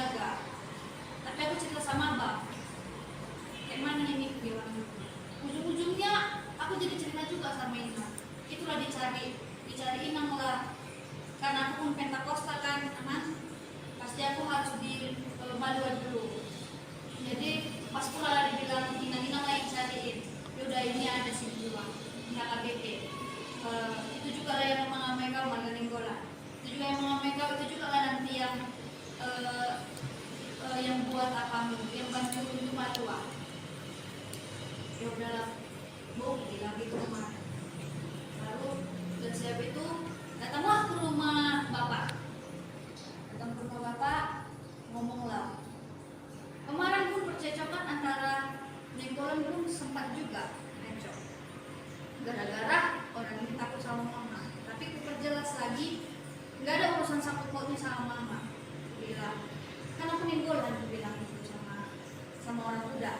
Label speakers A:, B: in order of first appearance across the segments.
A: jaga. Tapi aku cerita sama abang, kayak mana ini bilang. Ujung-ujungnya aku jadi cerita juga sama Inang. Itulah dicari Inang lah. Karena aku pun Pentakosta kan, aman. Pasti aku harus di Maluan dulu. Jadi pas pula dibilang Inang lah yang cariin. Yaudah ini ada sih dua, KKBP. Itu juga lah yang mengamai kau Marga Nenggolan. Itu juga yang mengamai kau, itu juga lah nanti yang buat apa, yang bantu untuk matua. Ya udahlah, bu, bilang gitu kemana. Lalu dan siapa itu datanglah ke rumah bapak. Datang ke rumah bapak, ngomonglah. Kemarin pun percecokan antara Nenggolan pun sempat juga ngecok. Gara-gara orang ini takut sama mama. Tapi aku perjelas lagi, nggak ada urusan sangkut pautnya sama mama. Bilang, kan aku Nenggolan bilang itu sama orang muda.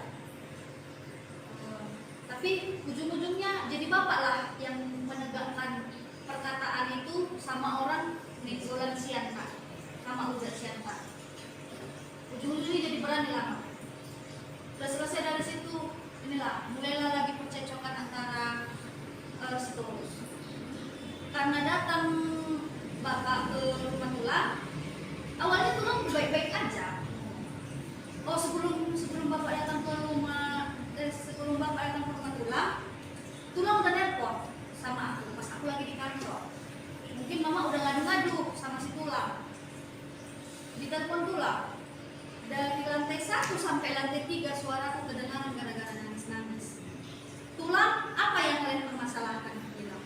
A: Tapi ujung-ujungnya jadi bapak lah yang menegakkan perkataan itu sama orang Nenggolan Sianta, sama Ujat Sianta. Ujung-ujungnya jadi berani lama. Udah selesai dari situ, inilah mulailah lagi percecokan antara Sitorus. Karena datang bapak ke rumah tulang, awalnya tulang baik-baik aja. Oh sebelum bapak datang ke rumah, sebelum bapak datang ke rumah tulang udah nelpon sama aku pas aku lagi di kantor. Mungkin mama udah ngadu-ngadu sama si tulang. Ditelepon tulang. Dari lantai 1 sampai lantai 3 suaraku kedengaran gara-gara nangis-nangis. Tulang, apa yang kalian permasalahkan? Bilang.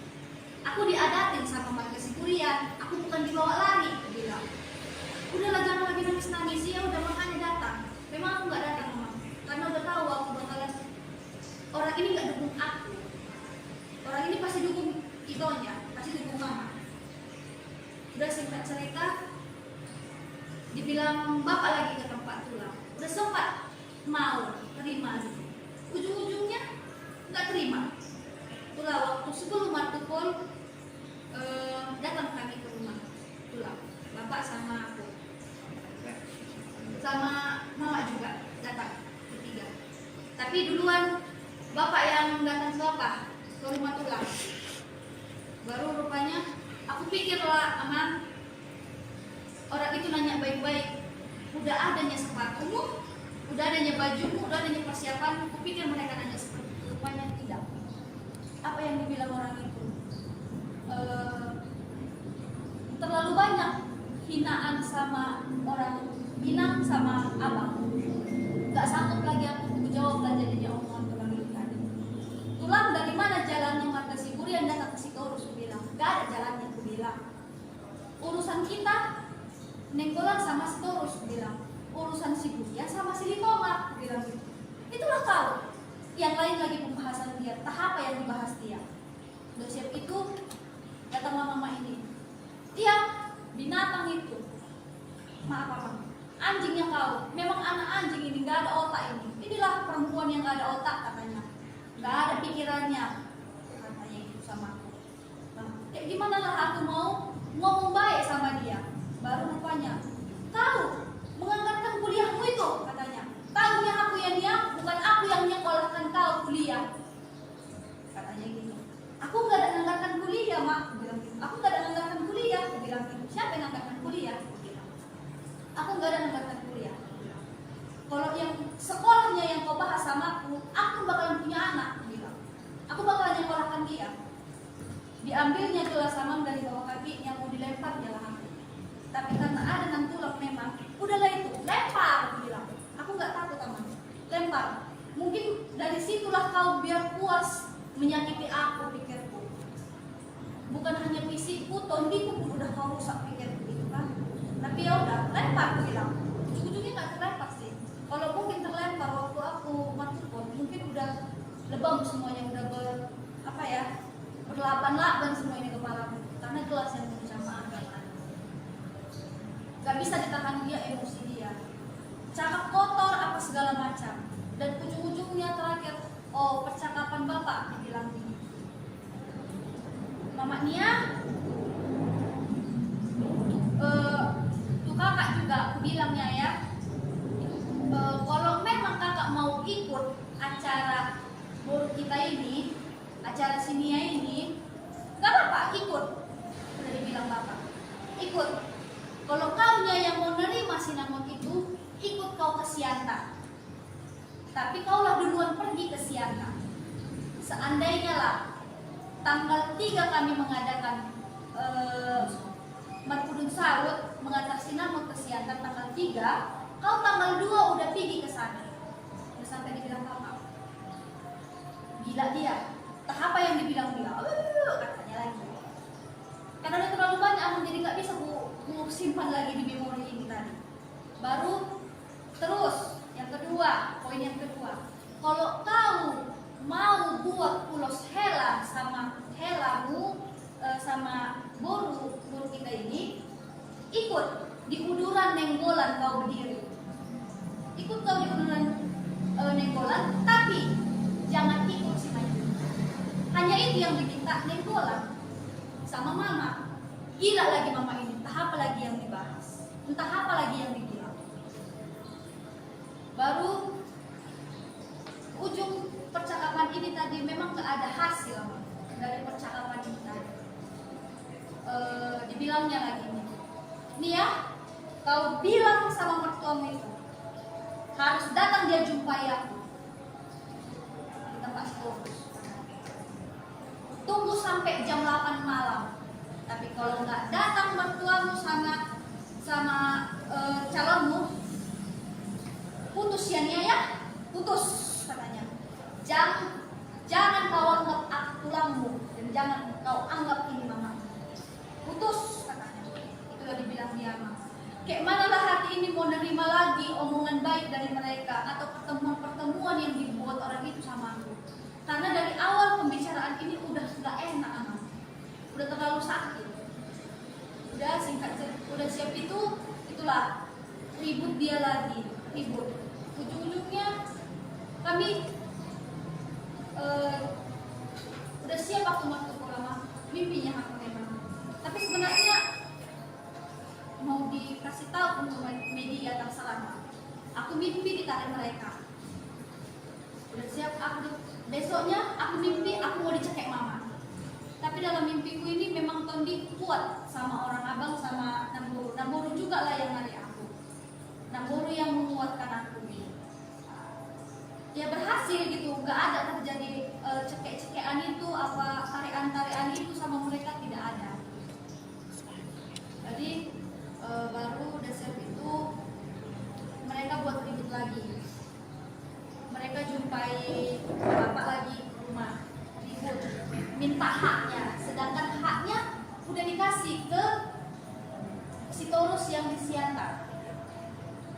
A: Aku diadatin sama Marga Siburian, aku bukan dibawa lari. Bilang. Udahlah jangan lagi nangis-nangis, ya udah makanya datang. Memang aku nggak datang mama, karena udah tahu aku bakalan orang ini nggak dukung aku. Orang ini pasti dukung Itonya, pasti dukung mama. Udah singkat cerita, dibilang bapak lagi ke tempat tulang. Udah sempat mau terima gitu. Ujung-ujungnya nggak terima. Itulah waktu sebelum Martupol datang kami ke rumah tulang. Bapak sama aku, sama mama juga datang bertiga. Tapi duluan bapak yang datang ke bapak ke rumah tulang. Baru rupanya aku pikirlah aman. Orang itu nanya baik-baik, udah adanya sepatumu, udah adanya bajumu, udah adanya persiapan. Aku pikir mereka nanya seperti itu, rupanya tidak. Apa yang dibilang orang itu? Terlalu banyak hinaan sama orang Minang sama abang. Gak sanggup lagi aku jawab lah jadinya omongan tulang itu tadi. Tulang dari mana jalannya Marga Siburian datang ke Sitorus? Aku bilang, gak ada jalannya. Aku bilang, urusan kita Nenggolan sama Sitorus, bilang urusan si Buya sama si Litonga, bilang gitu. Itulah kau. Yang lain lagi pembahasan dia, tahap apa yang dibahas dia. Udah siap itu, datanglah mama ini. Dia binatang itu, maaf apa? Anjingnya kau. Memang anak anjing ini nggak ada otak ini. Inilah perempuan yang nggak ada otak katanya, nggak ada pikirannya, katanya itu sama aku. Nah, gimana lah aku mau ngomong baik sama dia? Baru rupanya, kau mengangkatkan kuliahmu itu, katanya. Tahunya aku yang bukan aku yang nyekolahkan kau kuliah, katanya gitu. Aku nggak ada mengangkatkan kuliah, mak. Aku bilang gitu. Aku nggak ada mengangkatkan kuliah. Aku bilang gitu. Siapa yang mengangkatkan kuliah? Aku bilang. Aku nggak ada mengangkatkan kuliah. Kalau yang sekolahnya yang kau bahas sama aku bakalan punya anak. Aku bilang. Aku bakalan nyekolahkan dia. Diambilnya gelas samam dari bawah kaki yang mau dilempar jalan. Tapi karena ada nang tulang memang, udahlah itu, lempar, aku bilang. Aku nggak takut aman, lempar. Mungkin dari situlah kau biar puas menyakiti aku, pikirku. Bukan hanya fisikku, tondiku pun udah kau rusak, pikirku gitu kan. Tapi ya udah, lempar, aku bilang. Ujung-ujungnya nggak terlempar sih. Kalau mungkin terlempar waktu aku masuk, mungkin udah lebam semuanya, udah berlaban-laban semua ini kepalaku. Karena gelas yang bersamaan kan. Gak bisa ditahan dia, emosi dia, cakap kotor apa segala macam. Dan ujung-ujungnya terakhir, oh percakapan bapak dibilang gini, Mama Nia, tuh kakak juga aku bilangnya ya, Nia ini, gak apa-apa, ikut. Udah dibilang bapak, ikut. Kalau kaunya yang mau nerima sinamon itu, ikut kau ke Sianta. Tapi kaulah duluan pergi ke Sianta. Seandainya lah tanggal 3 kami mengadakan Marpudun Sawut mengantar sinamon ke Sianta tanggal 3, kau tanggal 2 udah pergi ke sana. Udah sampai dibilang bapak, gila dia. Tak apa yang dibilang dia, katanya lagi. Karena udah terlalu banyak, jadi nggak bisa ku simpan lagi di memori ini tadi. Baru terus yang kedua, poin yang kedua, kalau kau mau buat pulos hela sama helamu sama boru kita ini, ikut di uduran nenggolan kau berdiri. Ikut kau di uduran nenggolan, tapi jangan ikut si maju. Hanya itu yang diminta, nenggolan sama mama. Gila lagi mama ini, entah apa lagi yang dibahas, entah apa lagi yang dibilang. Baru ujung percakapan ini tadi memang gak ada hasil dari percakapan ini tadi. Dibilangnya lagi nih ya, kau bilang sama mertuamu itu harus datang dia jumpai aku di tempat Sitorus. Tunggu sampai jam 8 malam. Tapi kalau nggak datang mertuamu sama calonmu, putus ya Nia ya, putus katanya. Jangan kau anggap aku tulangmu dan jangan kau anggap ini mama. Putus katanya. Itu yang dibilang dia mah. Kayak manalah hati ini mau nerima lagi omongan baik dari mereka atau pertemuan-pertemuan yang dibuat orang itu sama aku. Karena dari awal pembicaraan ini udah nggak enak anak, udah terlalu sakit, udah singkat udah siap itulah ribut dia lagi, ribut. Ujung-ujungnya kami udah siap aku masuk ulama, mimpinya aku memang. Tapi sebenarnya mau dikasih tahu untuk media terserah. Aku mimpi ditarik mereka. Udah siap aku. Besoknya aku mimpi aku mau dicekek mama. Tapi dalam mimpiku ini memang Tondi kuat sama orang abang sama Namboru. Namboru juga lah yang narik aku. Namboru yang menguatkan aku nih. Ya berhasil gitu, nggak ada terjadi cekek-cekekan itu, apa tarian-tarian itu sama mereka tidak ada. Jadi baru dasar itu mereka buat ribut lagi. Mereka jumpai bapak lagi ke rumah, ribut, minta haknya. Sedangkan haknya udah dikasih ke Sitorus yang di Sianta.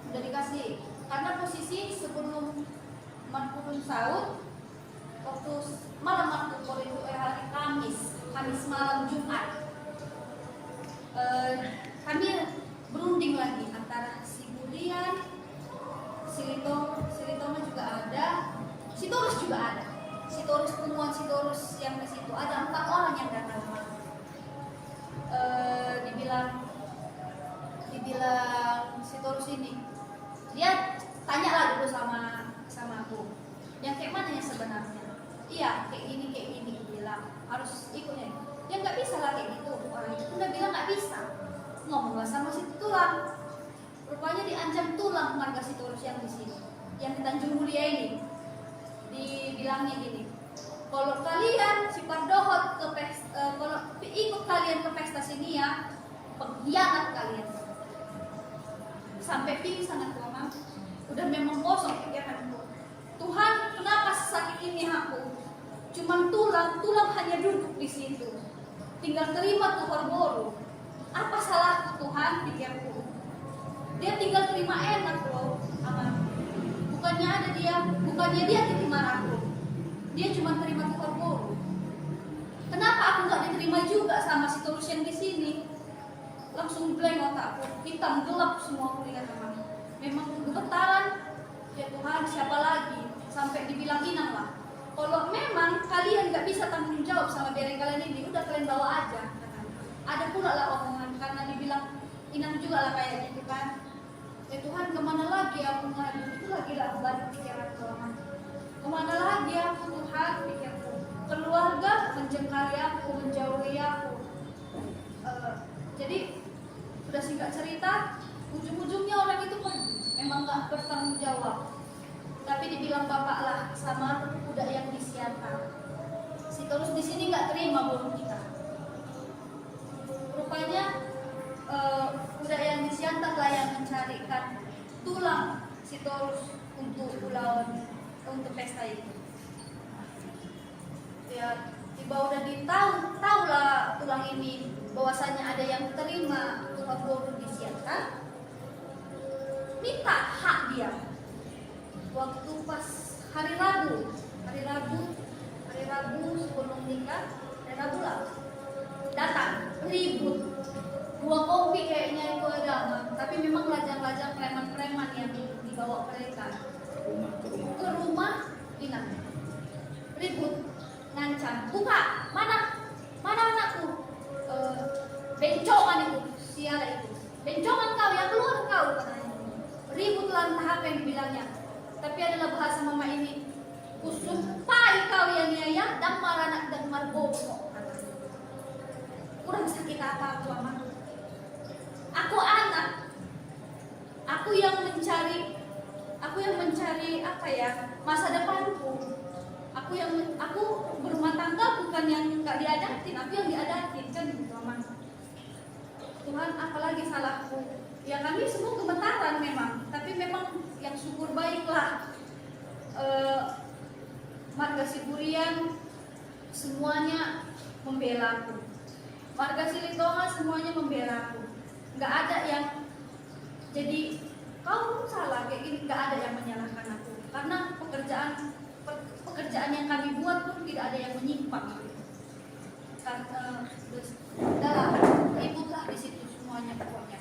A: Udah dikasih. Karena posisi sebelum Marpudun Saud, waktu malam Marpudun itu hari Kamis malam Jumat, kami berunding lagi antara si Bulian, Silitomo juga ada, Sitorus juga ada. Sitorus temuan Sitorus yang ke situ ada 4 orang yang datang. Dibilang Sitorus ini, dia tanya lah dulu sama aku, yang kayak mana yang sebenarnya? Iya, kayak gini bilang harus ikutnya. Ya nggak bisa lah kayak gitu. Orang itu udah bilang nggak bisa. Ngomong sama si tulang. Rupanya diancam tulang marga Sitorus yang di sini, yang di Tanjung Mulia ini. Dibilangnya gini, kalau kalian si Pardohot kalau ikut kalian ke pesta sini ya, pengkhianat kalian. Sampai pingsan aku mama, udah memang kosong pikiranku. Tuhan, kenapa sakit ini aku? Cuman tulang hanya duduk di situ. Tinggal terima tuh boru. Apa salahku Tuhan, pikirku. Dia tinggal terima enak loh, aman. Bukannya dia terima aku. Dia cuma terima tukar boru. Kenapa aku nggak diterima juga sama si Tulus yang di sini? Langsung blank otakku, hitam gelap semua aku lihat teman. Memang gemetaran. Ya Tuhan, siapa lagi? Sampai dibilang Inang lah. Kalau memang kalian nggak bisa tanggung jawab sama barang kalian ini, udah kalian bawa aja. Ada pula lah omongan karena dibilang Inang juga lah kayak gitu kan. Ya Tuhan, kemana lagi aku ngadu? Itu lagi lah aku balik pikiran Tuhan. Kemana lagi aku Tuhan pikirku? keluarga menjengkali aku, menjauhi aku. Jadi udah singkat cerita, ujung-ujungnya orang itu pergi, memang nggak bertanggung jawab. Tapi dibilang bapak lah sama budak yang disiarkan. Si Tulus di sini nggak terima belum kita. Rupanya budak yang disiarkan lah yang mencarikan tulang si Tulus untuk untuk pesta itu. Ya, tiba udah tahu lah tulang ini bahwasanya ada yang terima tulang bolu disiarkan, minta hak dia. Waktu pas hari Rabu sebelum nikah, hari Rabu lah datang ribut 2 kopi kayaknya itu agama, tapi memang lajang-lajang preman-preman yang dibawa mereka ke rumah Inang, ribut, ngancam, buka, mana anakku, bencongan itu, siala itu, bencongan kau, yang keluar kau, katanya. Ribut lantah apa yang dibilangnya, tapi adalah bahasa mama ini, kusumpai kau yang niaya, damar anak dan marboso, katanya. Kurang sakit apa aku amat, aku anak, aku yang mencari apa ya, masa depanku. Aku berumah tangga bukan yang nggak diadatin, aku yang diadatin kan gitu aman. Tuhan, apalagi salahku? Ya kami semua gemetaran memang, tapi memang yang syukur baiklah. Marga Siburian semuanya membela aku. Marga Silitonga semuanya membela aku. Nggak ada yang jadi kau salah kayak gini, nggak ada yang menyalahkan aku. Karena pekerjaan yang kami buat pun tidak ada yang menyimpang. Dalam ributlah di situ semuanya pokoknya.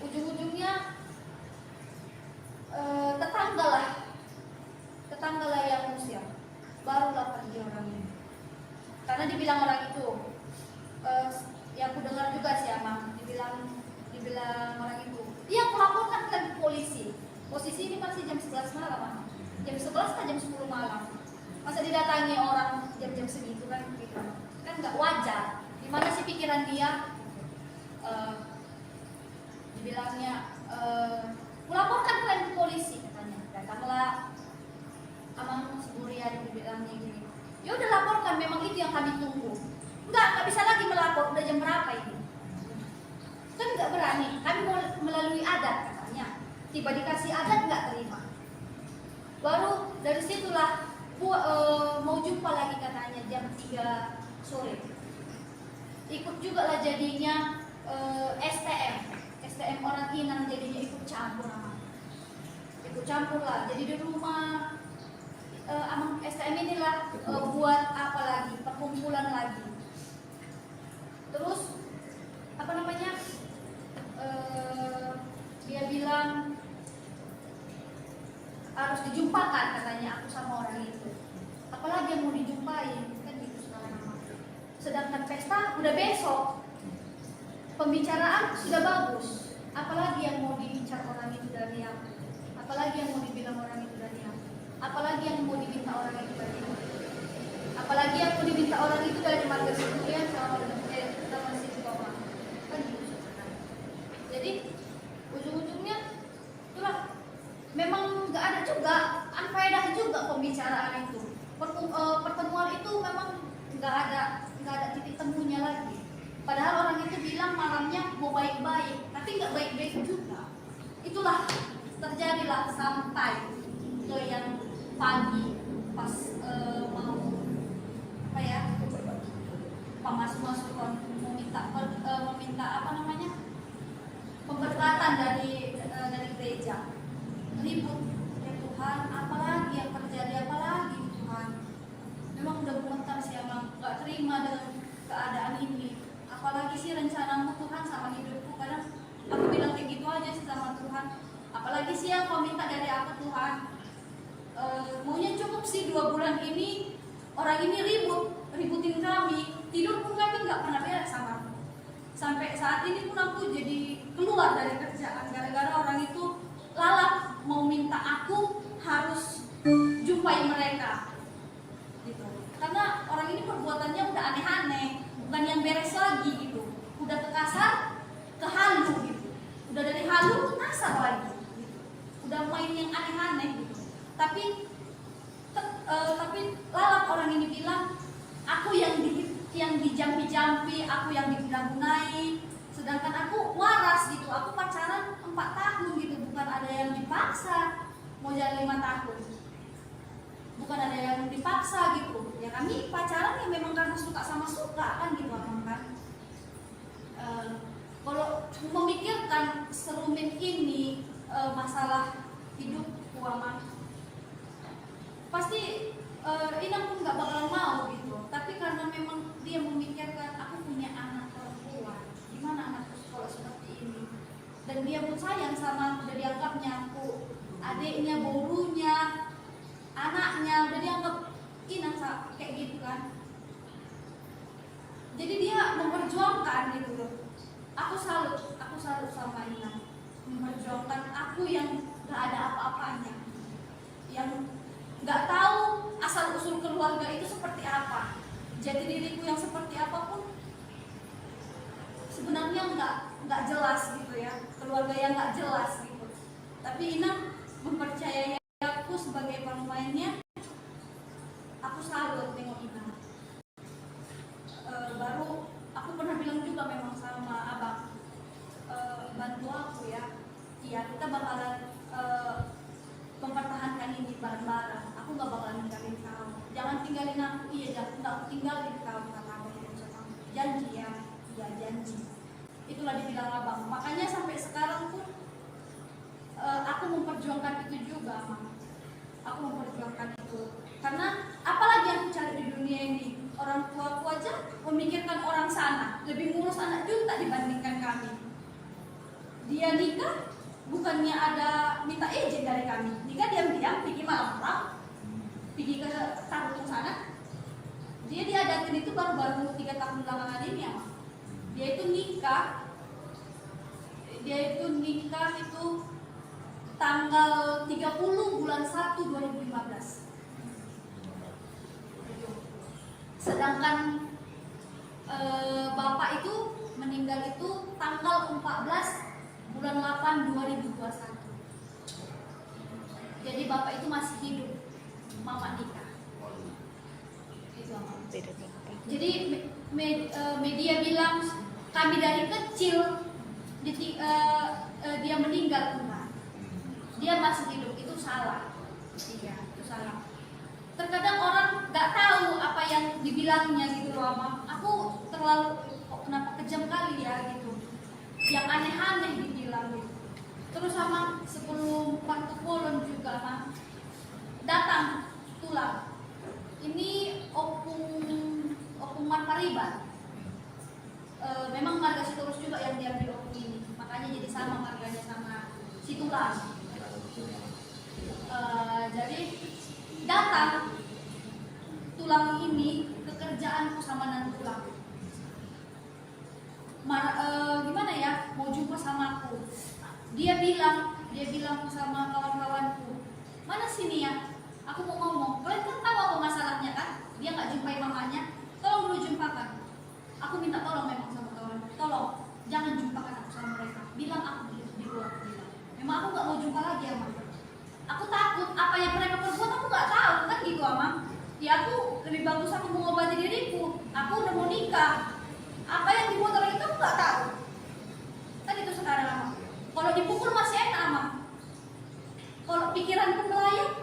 A: Ujung-ujungnya tetangga lah yang usia, barulah pergi orang ini. Karena dibilang orang itu, yang aku dengar juga sih Amang, dibilang orang itu, dia melaporkan ke polisi. Posisi ini masih jam 11 malam, jam 11 atau jam 10 malam. Masa didatangi orang jam-jam segitu kan gitu. Kan nggak wajar. Gimana sih pikiran dia? Dibilangnya melaporkan kalian ke polisi katanya. Datanglah Amang Siburian dibilangnya gini. Ya udah laporkan, memang itu yang kami tunggu. Nggak bisa lagi melapor, udah jam berapa ini? Kan nggak berani, kami mau melalui adat katanya. Tiba dikasih adat nggak terima. Baru dari situlah mau jumpa lagi katanya jam 3 sore. Ikut juga lah jadinya STM orang Inang jadinya ikut campur lah. Jadi di rumah Amang STM inilah buat apa lagi, perkumpulan lagi. Terus apa namanya? Dia bilang harus dijumpakan katanya aku sama orang itu. Apalagi yang mau dijumpai kan gitu sekarang. Sedangkan pesta udah besok, pembicaraan sudah bagus. Apalagi yang mau dibicar orang itu dari aku? Apalagi yang mau dibilang orang itu dari aku? Apalagi yang mau diminta orang itu dari aku? Apalagi yang mau diminta orang itu dari Marga Siburian sama Silitonga kan gitu. Jadi ujung-ujungnya itulah, memang nggak ada juga anfaedah juga pembicaraan itu. Pertemuan itu memang nggak ada titik temunya lagi. Padahal orang itu bilang malamnya mau baik-baik, tapi nggak baik-baik juga. Itulah terjadilah sampai ke yang pagi pas mau apa ya, masuk meminta apa namanya, pemberkatan dari gereja. Ribut, ya Tuhan, apalagi yang terjadi, apalagi Tuhan. Memang udah gemetar sih Amang, nggak terima dengan keadaan ini. Apalagi sih rencanamu Tuhan sama hidupku. Kadang aku bilang kayak gitu aja sih sama Tuhan. Apalagi sih yang kau minta dari aku Tuhan. Maunya cukup sih 2 bulan ini orang ini ributin kami. Tidur pun kami nggak pernah beres sama aku. Sampai saat ini pun aku jadi keluar dari kerjaan gara-gara orang itu lalap mau minta aku harus jumpai mereka gitu. Karena gitu. Aku pacaran 4 tahun gitu, bukan ada yang dipaksa mau jalan 5 tahun, bukan ada yang dipaksa gitu ya. Kami pacaran ya memang karena suka sama suka kan gitu kan. Kalau memikirkan serumit ini masalah hidupku Amang, pasti Inang pun nggak bakalan mau gitu. Tapi karena memang dia memikirkan aku punya anak perempuan, gimana anakku kalau seperti ini, dan dia pun sayang sama aku, udah dianggapnya aku adiknya, borunya, anaknya, udah dianggap Inang kayak gitu kan. Jadi dia memperjuangkan gitu loh. Aku salut sama Inang, memperjuangkan aku yang nggak ada apa-apanya, yang nggak tahu asal usul keluarga itu seperti apa, jati diriku yang seperti apapun sebenarnya nggak jelas gitu ya, keluarga yang nggak jelas gitu. Tapi Inang mempercayai aku sebagai pemainnya. Aku salut tengok Inang. Baru aku pernah bilang juga memang sama abang, bantu aku ya. Iya, kita bakalan mempertahankan ini bareng-bareng. Aku nggak bakalan ninggalin kau. Jangan tinggalin aku. Iya, jangan aku tinggalin kau, kata abang. Janji ya, iya janji. Itulah dibilang abang. Makanya sampai sekarang pun aku memperjuangkan itu juga, Bang. Aku memperjuangkan itu karena apalagi yang aku cari di dunia ini. Orang tuaku aja memikirkan orang sana, lebih ngurus anak juta dibandingkan kami. Dia nikah bukannya ada minta izin dari kami, nikah diam-diam pergi malam-malam, pergi ke Tarutung sana. Dia diadakan itu baru-baru 3 tahun belakangan ini ya. Dia itu nikah itu tanggal 30 bulan 1 2015. Sedangkan bapak itu meninggal itu tanggal 14 bulan 8 2021. Jadi bapak itu masih hidup, mama nikah. Itu apa? Jadi media bilang kami dari kecil dia meninggal, enggak. Dia masih hidup, itu salah. Iya, itu salah. Terkadang orang nggak tahu apa yang dibilangnya gitu loh, Mama. Aku terlalu kenapa kejam kali ya gitu. Yang aneh-aneh dibilang gitu. Terus sama sebelum waktu Polon juga Mama datang tulang. Ini opung Marpariban. Memang marga Sitorus juga yang diambil opung ini. Makanya jadi sama marganya sama si tulang. Jadi datang tulang ini kekerjaanku sama nan tulang. Gimana ya, mau jumpa sama aku. Dia bilang sama kawan-kawanku, mana sini ya, aku mau ngomong. Kalian kan tahu apa masalahnya kan? Dia nggak jumpai mamanya, tolong dulu jumpakan. Aku minta tolong memang sama kawan, tolong jangan jumpakan aku sama mereka. Bilang aku di luar. Memang aku nggak mau jumpa lagi sama. Aku takut apa yang mereka perbuat aku nggak tahu kan gitu Amang. Ya aku lebih bagus aku mengobati diriku. Aku udah mau nikah. Apa yang dibuat orang itu aku nggak tahu. Kan itu sekarang Amang. Kalau dipukul masih enak Amang. Kalau pikiranku melayang,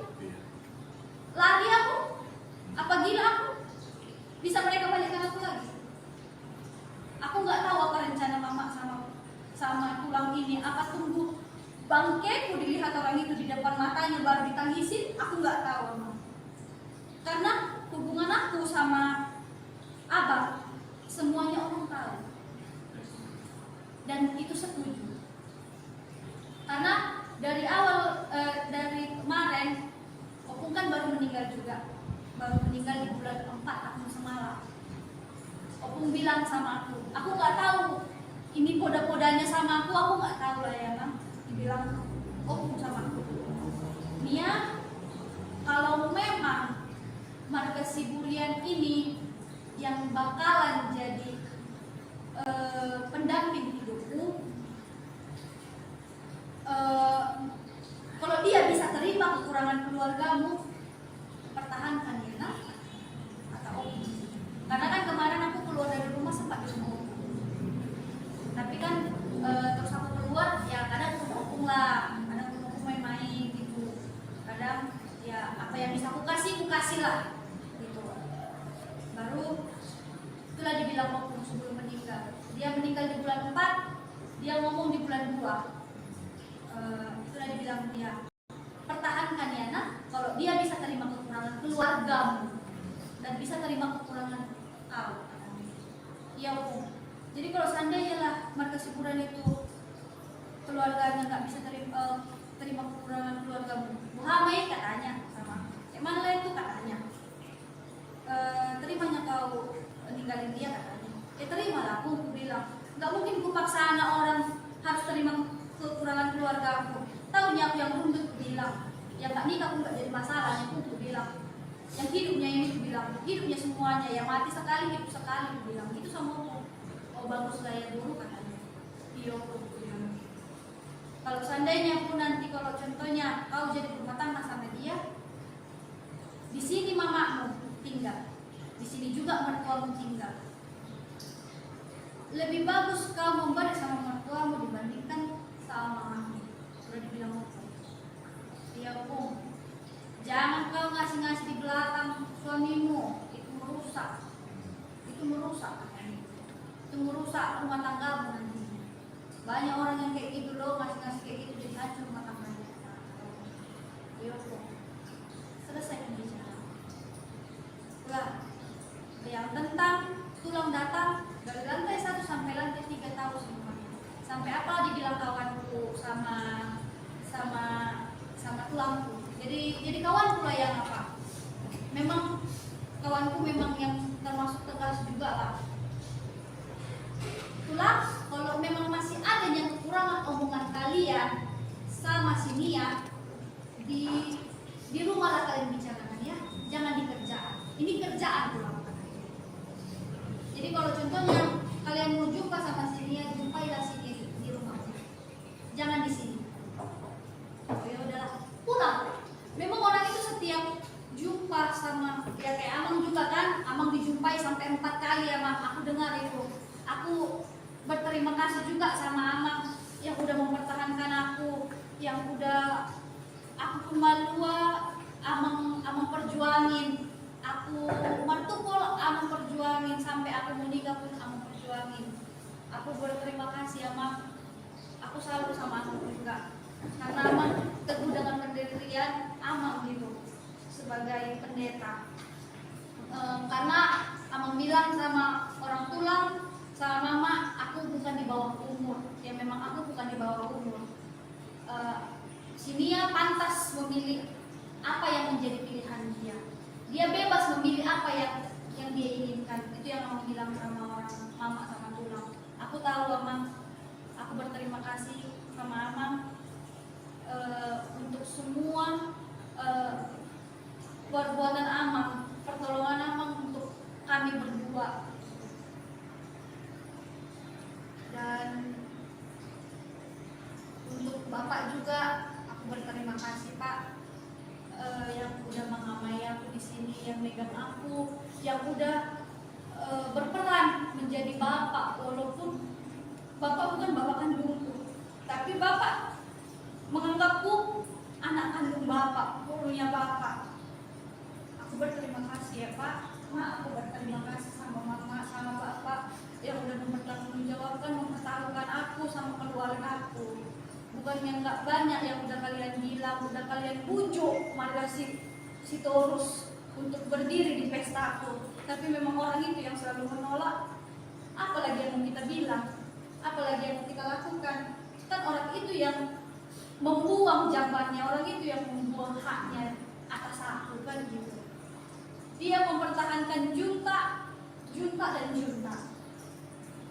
A: lari aku. Apa gila aku? Bisa mereka balikkan aku lagi. Aku nggak tahu apa rencana mama sama tulang ini. Apa tunggu bangkeku dilihat orang itu di depan matanya baru ditangisin? Aku nggak tahu Amang. Karena hubungan aku sama abang semuanya orang tahu dan itu setuju. Karena dari awal dari kemarin opung kan baru meninggal juga, baru meninggal di bulan 4 tahun semalam. Opung bilang sama aku nggak tahu ini poda-podanya sama aku nggak tahu lah ya Bang. Dibilang opung sama aku, Nia, kalau memang marga Siburian ini yang bakalan jadi pendamping hidupku, kalau dia bisa terima kekurangan keluargamu, pertahankan ya nah, kata Om. Karena kan kemarin aku keluar dari rumah sempat di rumah Om. Tapi kan terus aku keluar lah gitu. Baru itulah dibilang opung sebelum meninggal. Dia meninggal di bulan 4, dia ngomong di bulan 2. Itulah dibilang dia, pertahankan ya nak, kalau dia bisa terima kekurangan keluargamu dan bisa terima kekurangan kau. Iya opung. Jadi kalau seandainya lah markas hiburan itu keluarganya nggak bisa terima kekurangan keluargamu, Muhammad katanya sama, mana lah itu katanya, terimanya kau ninggalin dia katanya. Terimalah, aku bilang nggak mungkin ku paksa anak orang harus terima kekurangan keluarga aku. Tahunya aku yang runtut bilang, yang nggak nikah pun nggak jadi masalah, yang aku bilang, yang hidupnya ini aku bilang, hidupnya semuanya, yang mati sekali hidup sekali aku bilang, itu sama aku. Oh bagus gaya dulu katanya. Iya aku bilang. Kalau seandainya pun nanti kalau contohnya kau jadi rumah tangga sama dia, di sini mamamu tinggal, di sini juga mertuamu tinggal. Lebih bagus kau membaris sama mertuamu dibandingkan sama mamamu. Sudah dibilang aku. Iya aku. Jangan kau ngasih-ngasih di belakang suamimu, itu merusak. Itu merusak katanya. Itu merusak rumah tanggamu nanti. Banyak orang yang kayak gitu loh, ngasih-ngasih kayak gitu jadi hancur rumah tangganya. Iya aku. Selesai pembicaraan. Ulah. Yang tentang tulang datang dari lantai 1 sampai lantai 3 tahu semuanya. Sampai apa dibilang kawanku sama tulangku. Jadi kawanku lah yang apa? Memang kawanku memang yang termasuk tegas juga lah. Tulang kalau memang masih ada yang kekurangan omongan kalian sama si Nia di rumah lah kalian bicarakan ya. Jangan di kerjaan. Ini kerjaan tulang. Jadi kalau contohnya kalian mau jumpa sama si Nia, jumpailah sini di rumah. Jangan di sini. Oh ya udahlah, pulang. Memang orang itu setiap jumpa sama ya kayak Amang juga kan, Amang dijumpai sampai 4 kali ya Mang. Aku dengar itu. Aku berterima kasih juga sama Amang yang udah mempertahankan aku, yang udah aku kemalua Amang perjuangin. Aku martukul Amang perjuangin sampai aku menikah pun Amang perjuangin. Aku berterima kasih Amang. Aku selalu sama Amang juga. Karena Amang teguh dengan pendirian Amang gitu sebagai pendeta. Karena Amang bilang sama orang tulang sama mama, aku bukan di bawah umur. Ya memang aku bukan di bawah umur. Si Nia pantas memilih apa yang menjadi pilihan dia. Dia bebas memilih apa yang dia inginkan. Itu yang Amang bilang sama orang mama sama tulang. Aku tahu Amang, aku berterima kasih sama Amang untuk semua perbuatan Amang, pertolongan Amang untuk kami berdua. Dan untuk Bapak juga aku berterima kasih Pak, yang udah mengamai aku di sini, yang megang aku, yang udah berperan menjadi bapak, walaupun bapak bukan bapak kandungku, tapi bapak menganggapku anak kandung bapak, gurunya bapak. Aku berterima kasih ya Pak. Aku berterima kasih sama mama, sama bapak yang udah mempertanggungjawabkan, mempertaruhkan aku sama keluarga aku. Bukan yang nggak banyak yang udah kalian bilang, udah kalian bujuk marga si Torus untuk berdiri di pestaku. Tapi memang orang itu yang selalu menolak. Apalagi yang mau kita bilang, apalagi yang mau kita lakukan. Kan orang itu yang membuang jabatannya, orang itu yang membuang haknya atas aku kan gitu. Dia mempertahankan junta dan junta.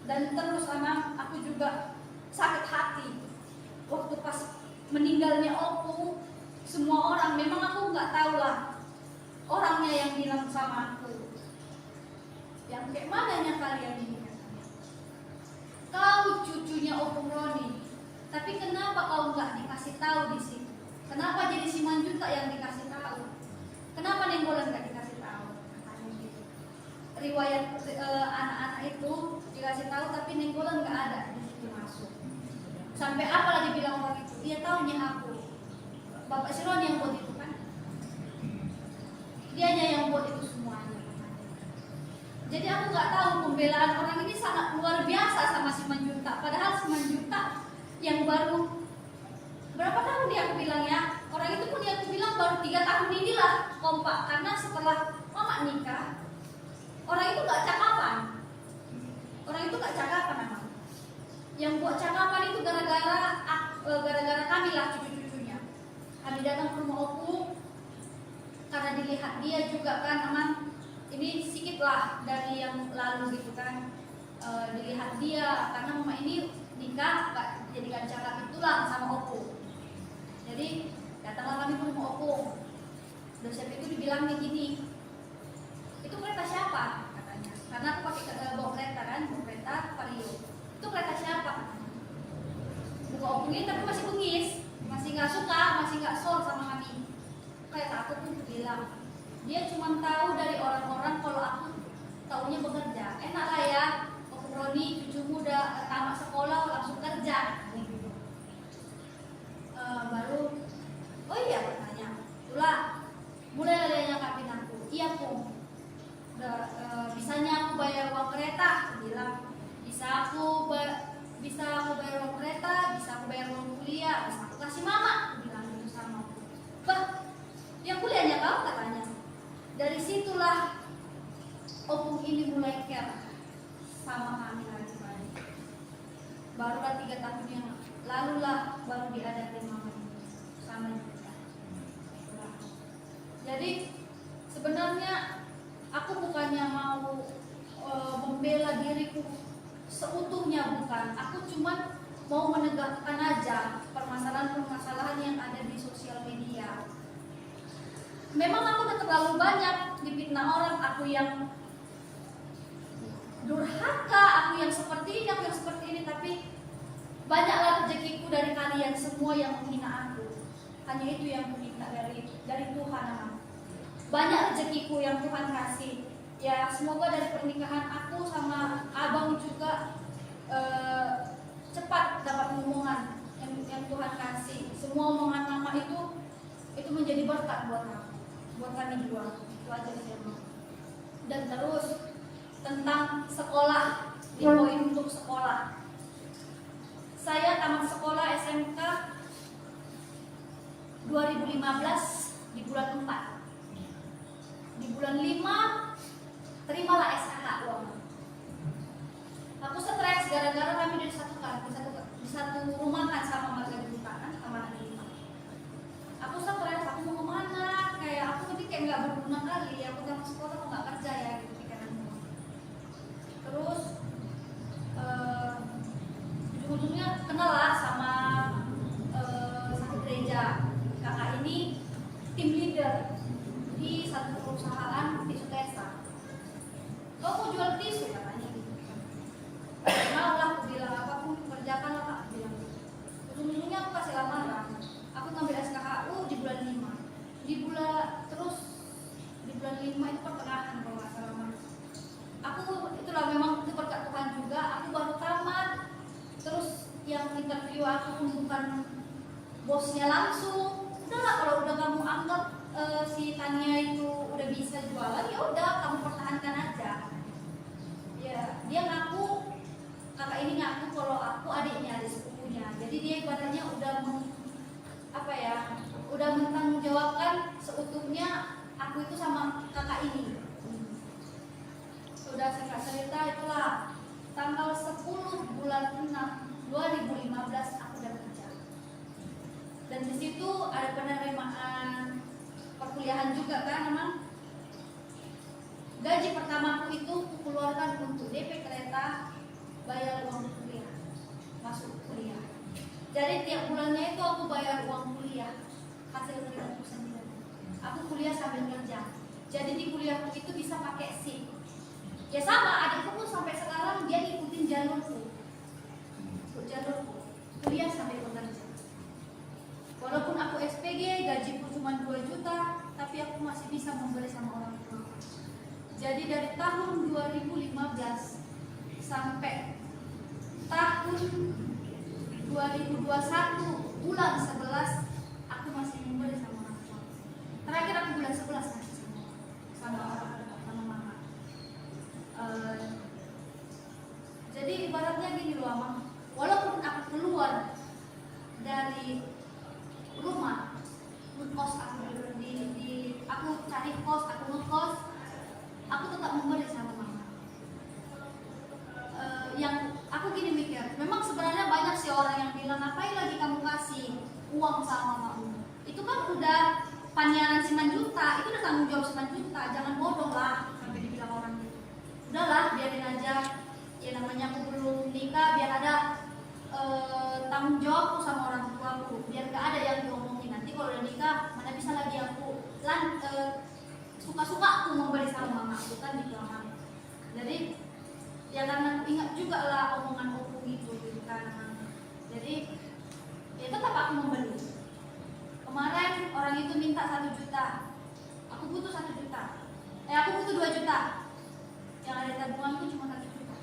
A: Dan terus sama aku juga sakit hati waktu pas meninggalnya Opung. Semua orang, memang aku nggak tahu lah orangnya yang bilang sama aku, yang kayak mananya kalian ini, kau cucunya Opung Roni, tapi kenapa kau nggak dikasih tahu di sini? Kenapa jadi si Manjuta yang dikasih tahu? Kenapa Nenggolan nggak dikasih tahu? Gitu. Riwayat anak-anak itu dikasih tahu, tapi Nenggolan nggak ada di situ masuk. Sampai apalah dibilang orang itu? Dia taunya aku. Bapak si Roni yang buat itu kan? Dianya yang buat itu semuanya. Jadi aku nggak tahu pembelaan orang ini sangat luar biasa sama si Manjunta. Padahal si Manjunta yang baru berapa tahun dia aku bilang ya, orang itu pun dia aku bilang baru 3 tahun inilah kompak. Karena setelah mama nikah, orang itu nggak cakapan. Orang itu nggak cakapan memang. Yang buat cakapan itu gara-gara kami lah cucu-cucunya. Kami datang ke rumah opung karena dilihat dia juga kan aman. Ini sedikit lah dari yang lalu gitu kan. Dilihat dia karena mama ini nikah jadikan cakap tulang sama opung. Jadi datanglah kami ke rumah opung. Dosen itu dibilangnya gini, itu kereta siapa katanya? Karena aku pakai bawa kereta kan, bawa kereta Vario. Itu kereta siapa? Buka opung ini tapi masih bengis, masih nggak suka, masih nggak soal sama kami. Kayak aku pun bilang, dia cuma tahu dari orang-orang kalau aku taunya bekerja. Enak lah ya, Om Roni cucumu udah tamat sekolah langsung kerja. Baru, oh iya katanya, itulah mulai ada yang nyakapin aku. Iya Pung, bisanya aku bayar uang kereta. Aku bilang, bisa aku bayar uang kereta, bisa aku bayar uang kuliah, bisa aku kasih mama. Aku bilang gitu sama aku. Bah, yang kuliahnya kau katanya. Dari situlah opung ini mulai care sama kami lagi. Barulah 3 tahun yang lalu lah baru diadakan mama ini sama kita. Jadi sebenarnya aku bukannya mau membela diriku seutuhnya, bukan. Aku cuma mau menegakkan aja permasalahan-permasalahan yang ada di sosial media. Memang aku udah terlalu banyak difitnah orang, aku yang durhaka, aku yang seperti ini, aku yang seperti ini, tapi banyaklah rezekiku dari kalian semua yang menghina aku. Hanya itu yang kuminta dari Tuhan. Banyak rezekiku yang Tuhan kasih. Ya semoga dari pernikahan aku sama abang juga cepat dapat omongan yang Tuhan kasih. Semua omongan mama itu menjadi berkat buat aku, buat kami dua. Itu aja sih. Dan terus tentang sekolah, di poin untuk sekolah. Saya tamat sekolah SMK 2015 di bulan 4. Di bulan 5 terimalah SKH uang. Aku stres gara-gara kami disatukan di satu rumah kan sama marga Duta kan, sama anak 5. Aku stres, aku mau kemana? Kayak aku nanti kayak nggak berguna kali. Aku tamat sekolah aku nggak kerja ya gitu pikiranku. Terus ujung-ujungnya kenal lah sama satu gereja. Kakak ini tim leader di satu perusahaan tisu Tesa. Kau mau jual tisu katanya gitu. Mau lah, aku bilang apapun kerjakan lah kak, bilang. Ujung-ujungnya aku kasih lamaran. Aku ngambil SKHU di bulan 5. Di bulan 5 itu pertengahan kalau nggak salah mas. Aku itulah memang itu berkat Tuhan juga. Aku baru tamat. Terus yang interview aku pun bukan bosnya langsung. Udahlah kalau udah kamu anggap si Tania itu udah bisa jualan, ya udah kamu pertahankan aja. Ya dia ngaku, kakak ini ngaku kalau aku adiknya, adik sepupunya. Jadi dia ibaratnya udah udah mentanggungjawabkan seutuhnya aku itu sama kakak ini. Sudah singkat cerita itulah tanggal 10 bulan 6 2015 aku udah kerja. Dan di situ ada penerimaan perkuliahan juga kan, memang gaji pertamaku itu kukeluarkan untuk DP kereta, bayar uang kuliah, masuk kuliah. Jadi tiap bulannya itu aku bayar uang kuliah, hasil kerjaku sendiri. Aku kuliah sambil kerja. Jadi di kuliahku itu bisa pakai SIM. Ya sama, adikku pun sampai sekarang dia ngikutin jalurku, kuliah sambil bekerja. Walaupun aku SPG, gajiku cuma 2 juta, tapi aku masih bisa membeli sama orang tua. Jadi dari tahun 2015 sampai tahun 2021 bulan 11 aku masih membeli sama orang tua. Terakhir aku bulan 11 masih sama. di rumah, ngekos aku aku cari kos, aku ngekos, aku tetap memberi sama mama. Yang aku gini mikir, memang sebenarnya banyak sih orang yang bilang ngapain lagi kamu kasih uang sama mamamu, itu kan udah paniaran 9 juta, itu udah tanggung jawab 9 juta, jangan bodoh lah sampai dibilang orang gitu. Udahlah biarin aja, ya namanya aku belum nikah, biar ada tanggung jawabku sama orang tuaku, biar gak ada yang diomongin. Nanti kalau udah nikah, mana bisa lagi aku suka-suka aku memberi sama mama aku, kan gitu kan. Jadi ya karena aku ingat juga lah omongan opung gitu kan. Jadi ya tetap aku memberi. Kemarin orang itu minta 1 juta, aku butuh 1 juta, aku butuh 2 juta, yang ada tabunganku cuma 1 juta.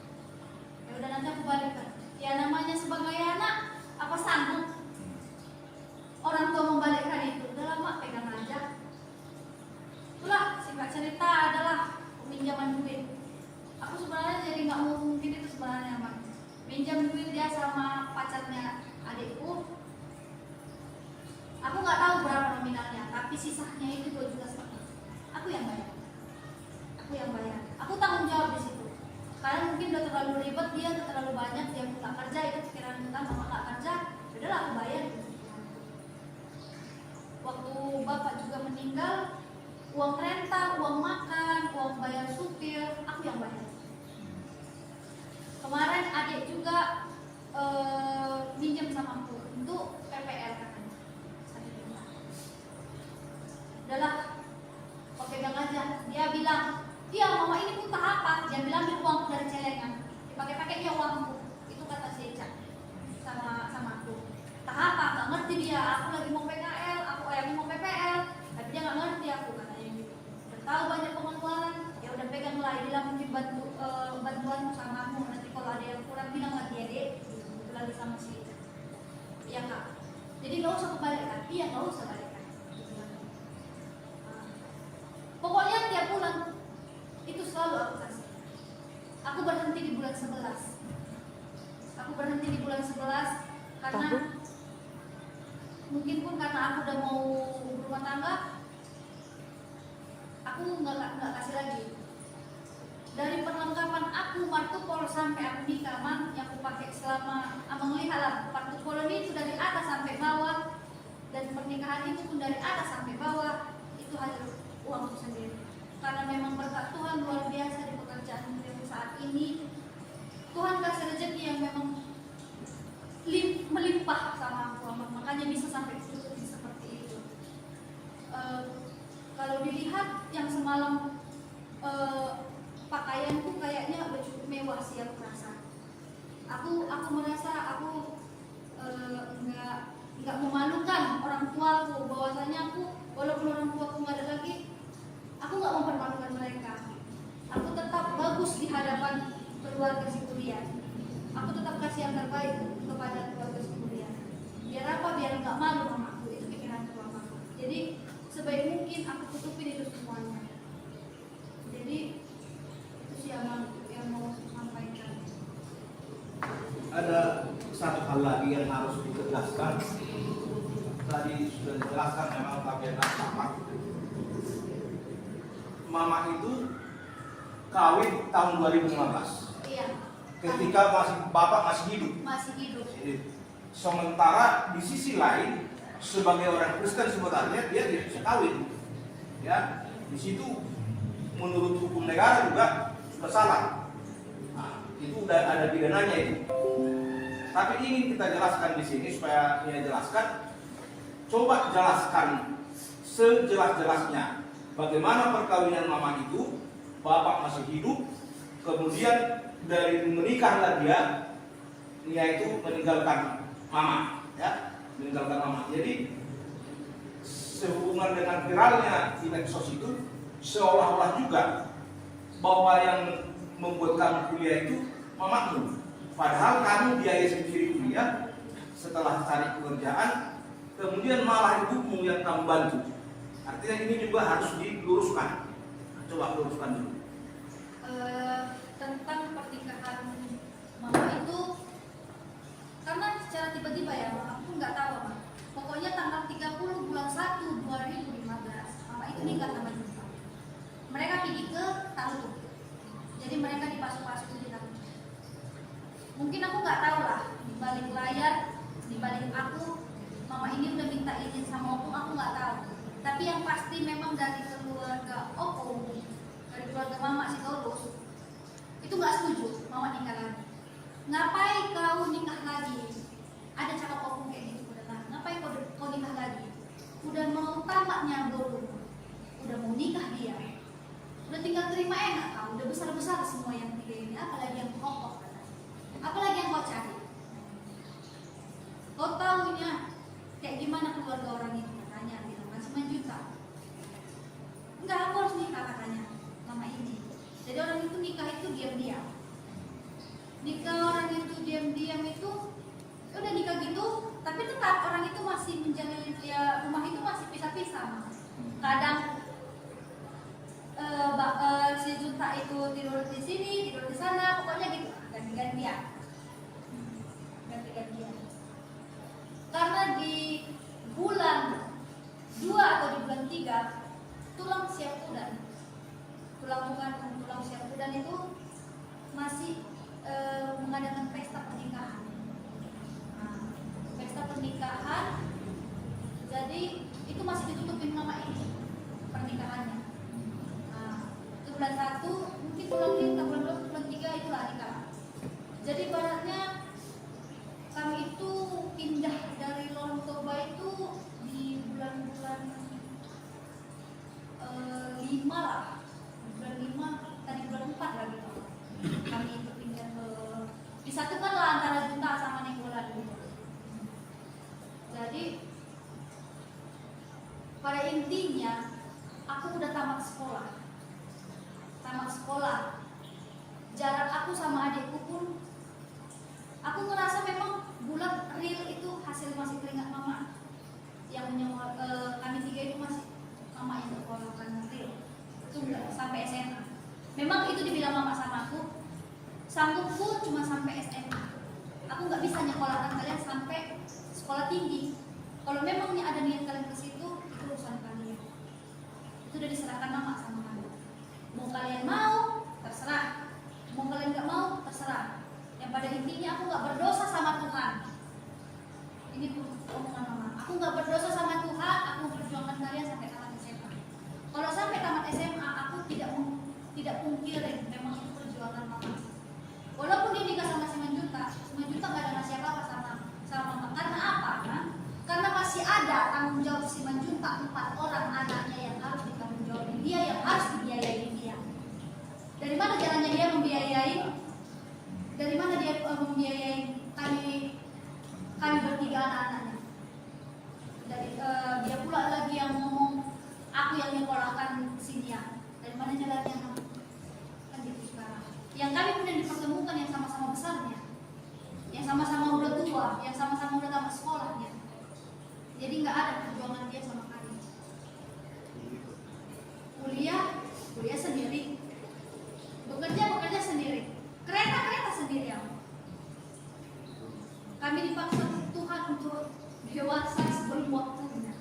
A: Ya udah nanti aku balikan. Ya namanya sebagai anak, apa sanggup orang tua membalikkan itu? Udah lama pegang aja. Itulah singkat cerita adalah peminjaman duit. Aku sebenarnya jadi nggak mau mungkin itu sebenarnya Mak. Pinjam duit dia sama pacarnya adikku. Aku nggak tahu berapa nominalnya, tapi sisanya itu 2,5 juta. Aku yang bayar. Aku tanggung jawab di situ. Karena mungkin udah terlalu ribet, dia udah terlalu banyak, dia nggak kerja, itu pikiran kita mama nggak kerja, udahlah aku bayar. Waktu bapak juga meninggal, uang renta, uang makan, uang bayar supir, aku yang bayar. Kemarin adik juga minjem sama aku untuk PPL katanya. Udahlah, kau pegang aja. Dia bilang, iya mama ini pun tak apa. Dia bilang ambil uangku dari celengan, dipakai-pakai dia uangku. Itu kata si Eca sama aku. Tak apa, nggak ngerti dia. Aku lagi mau PKL, aku lagi mau PPL, tapi dia nggak ngerti aku katanya gitu. Tahu banyak pengeluaran, ya udah pegang lah. Dia bilang mungkin bantuan sama aku. Nanti kalau ada yang kurang bilang lagi ya dek. Itu lagi sama si Eca. Iya kak. Jadi nggak usah kebalikan. Iya nggak usah balikan. Pokoknya tiap bulan itu selalu aku kasih. Aku berhenti di bulan 11. Karena mungkin pun karena aku udah mau berumah tangga, aku nggak kasih lagi. Dari perlengkapan aku martupol sampai aku nikah, yang aku pakai selama abang lihat lah, martupol ini itu dari atas sampai bawah, dan pernikahan itu pun dari atas sampai bawah, itu hasil uangku sendiri. Karena memang berkat Tuhan luar biasa di pekerjaan yang saat ini, Tuhan kasih rezeki yang memang melimpah sama aku, makanya bisa sampai seperti itu. Kalau dilihat yang semalam pakaianku kayaknya udah cukup mewah sih aku rasa. Aku merasa aku nggak memalukan orang tuaku, bahwasanya aku walaupun orang tuaku nggak ada lagi, aku nggak mempermalukan mereka. Aku tetap bagus di hadapan keluarga si kuliah. Aku tetap kasih yang terbaik kepada keluarga si kuliah. Biar apa? Biar nggak malu mamaku. Itu pikiran mamaku. Jadi sebaik mungkin aku tutupin itu semuanya. Jadi itu sih yang mau aku sampaikan.
B: Ada satu hal lagi yang harus ditegaskan. Tadi sudah dijelaskan memang tapi sama. Mama itu kawin tahun 2015.
A: Iya.
B: Ketika bapak masih hidup. Sementara di sisi lain sebagai orang Kristen sebenarnya dia tidak bisa kawin. Ya, di situ menurut hukum negara juga sudah salah. Nah, itu udah ada pidananya itu. Tapi ingin kita jelaskan di sini supaya dia jelaskan. Coba jelaskan sejelas-jelasnya bagaimana perkawinan mama itu, bapak masih hidup, kemudian dari menikahlah dia itu meninggalkan mama, ya, meninggalkan mama. Jadi sehubungan dengan viralnya di medsos itu seolah-olah juga bahwa yang membuat kamu kuliah itu mamamu, padahal kamu biaya sendiri kuliah, setelah cari pekerjaan, kemudian malah ibumu yang kamu bantu. Artinya ini juga harus diluruskan. Coba luruskan dulu.
A: Tentang pernikahan mama itu, karena secara tiba-tiba ya, aku nggak tahu nggak tahu lah di balik layar, di balik aku, mama ini udah minta izin sama Opung, aku nggak tahu. Tapi yang pasti memang dari keluarga Opung, dari keluarga mama si Tolus, itu nggak setuju mama nikah lagi. Ngapain kau nikah lagi? Ada cakap Opung kayak gitu, udah ngapain kau nikah lagi? Udah mau tamatnya belum? Udah mau nikah dia, udah tinggal terima enak kau, udah besar-besar semua yang tiga ini, apalagi yang kokoh, apalagi yang kau cari. Kau tahunya kayak gimana keluarga orang itu, katanya bilang masih menjuta. Enggak, aku harus nikah katanya mama ini. Jadi orang itu nikah itu diam-diam. Nikah orang itu diam-diam itu udah nikah gitu, tapi tetap orang itu masih menjalin, ya rumah itu masih pisah-pisah. Kadang si Junta itu tidur di sini, tidur di sana, pokoknya gitu, ganti-gantian. Ganti-gantian. Karena di bulan 2 atau di bulan 3 tulang siap udan. Tulang siap udan itu masih mengadakan pesta pernikahan. Nah, pesta pernikahan, jadi itu masih ditutupin mama ini pernikahannya. Nah, itu bulan 1, mungkin bulan 5, bulan 3 itulah nikah. Jadi ibaratnya kami itu pindah dari Lorong Toba itu di bulan-bulan 5 lah, bulan 5, tadi bulan 4 lagi kami itu pindah ke, disatukan lah antara Junta sama Nenggolan gitu. Jadi pada intinya aku udah tamat sekolah, jarak aku sama adikku pun, aku ngerasa memang bulan real itu hasil masih teringat mama yang menyewa, kami 3 itu masih mama yang sekolahkan real itu enggak sampai SMA. Memang itu dibilang mama sama aku, sanggupku cuma sampai SMA, aku nggak bisa nyekolahkan kalian sampai sekolah tinggi. Kalau memangnya ada niat kalian ke situ, itu urusan kalian, itu udah diserahkan mama sama kalian. Mau kalian mau terserah, mau kalian nggak mau terserah. Yang pada intinya aku nggak berdosa sama Tuhan. Ini omongan mama. Aku nggak berdosa sama Tuhan. Aku memperjuangkan kalian sampai tamat SMA. Kalau sampai tamat SMA, aku tidak pungkiri memang itu perjuangan mama. Walaupun dia nikah sama si Manjuta nggak ada ngasih apa-apa sama mama. Karena apa? Karena masih ada tanggung jawab si Manjuta, 4 orang anaknya yang harus ditanggung jawabin dia, yang harus dibiayain dia. Dari mana jalannya dia membiayai? Dari mana dia membiayai kami bertiga anak-anaknya? Dari dia pula lagi yang ngomong aku yang nyekolahkan si dia. Dari mana jalannya? Kan gitu sekarang. Yang kami kemudian dipertemukan yang sama-sama besarnya, yang sama-sama udah tua, yang sama-sama udah tamat sekolahnya. Jadi nggak ada perjuangan dia sama kami. Kuliah sendiri, bekerja sendiri, kereta sendiri. Kami dipaksa Tuhan untuk dewasa sebelum waktunya.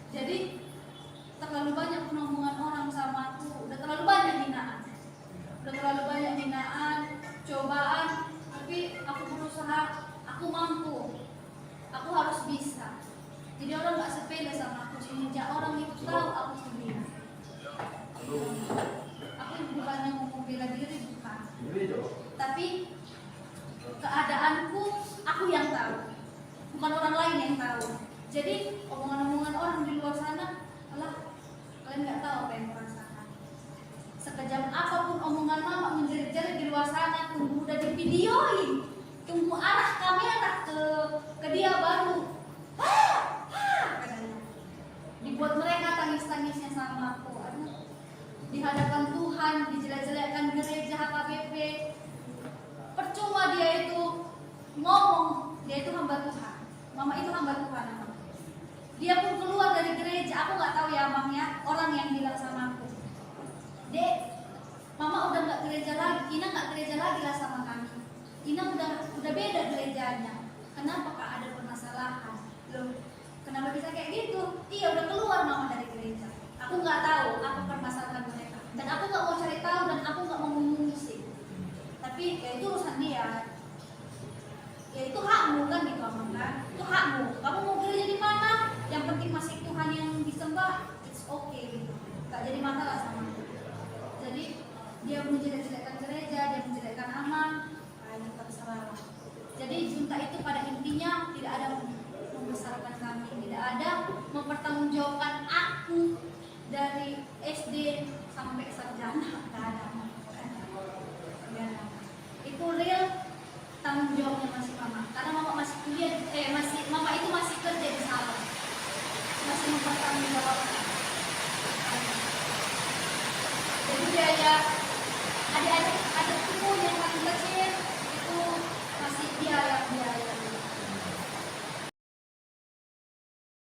A: Jadi terlalu banyak pengomongan orang sama aku, udah terlalu banyak hinaan, cobaan. Tapi aku berusaha, aku mampu, aku harus bisa. Jadi orang nggak sepele sama aku, sehingga orang itu tahu aku sendiri. Aku bukannya ngomong bela diri, bukan. Tapi keadaanku aku yang tahu, bukan orang lain yang tahu. Jadi omongan-omongan orang di luar sana, kalian nggak tahu apa yang merasakan. Sekejam apapun omongan mama menjerit-jerit di luar sana, tunggu udah divideoin, tunggu arah kamera ke dia baru katanya. Dibuat mereka tangis-tangisnya sama aku. Di hadapan Tuhan dijelek-jelekkan gereja HKBP. Percuma dia itu ngomong, dia itu hamba Tuhan. Mama itu hamba Tuhan. Dia pun keluar dari gereja, aku nggak tahu ya amangnya, orang yang bilang sama aku, Dek, Mama udah nggak gereja lagi, Ina nggak gereja lagi lah sama kami. Ina udah beda gerejanya. Kenapa Kak, ada permasalahan? Loh, kenapa bisa kayak gitu? Iya, udah keluar Mama dari gereja. Aku nggak tahu apa permasalahan mereka, dan aku nggak mau cari tahu, dan aku nggak mau tapi ya itu urusan dia, ya itu hakmu kan gitu Amang kan, itu hakmu. Kamu mau gereja di mana, yang penting masih Tuhan yang disembah, it's okay gitu, gak jadi masalah sama aku. Jadi dia menjelek-jelekkan gereja, dia menjelekkan Amang, nah itu terserah. Jadi junta itu pada intinya tidak ada membesarkan kami, tidak ada mempertanggungjawabkan aku dari SD sampai sarjana, tidak ada. Ya. Itu real tanggung jawabnya masih mama, karena mama masih kuliah, mama itu masih kerja di sana, masih mempertanggungjawabkan. Jadi biaya adik-adik adikku yang paling kecil itu masih dia yang biaya.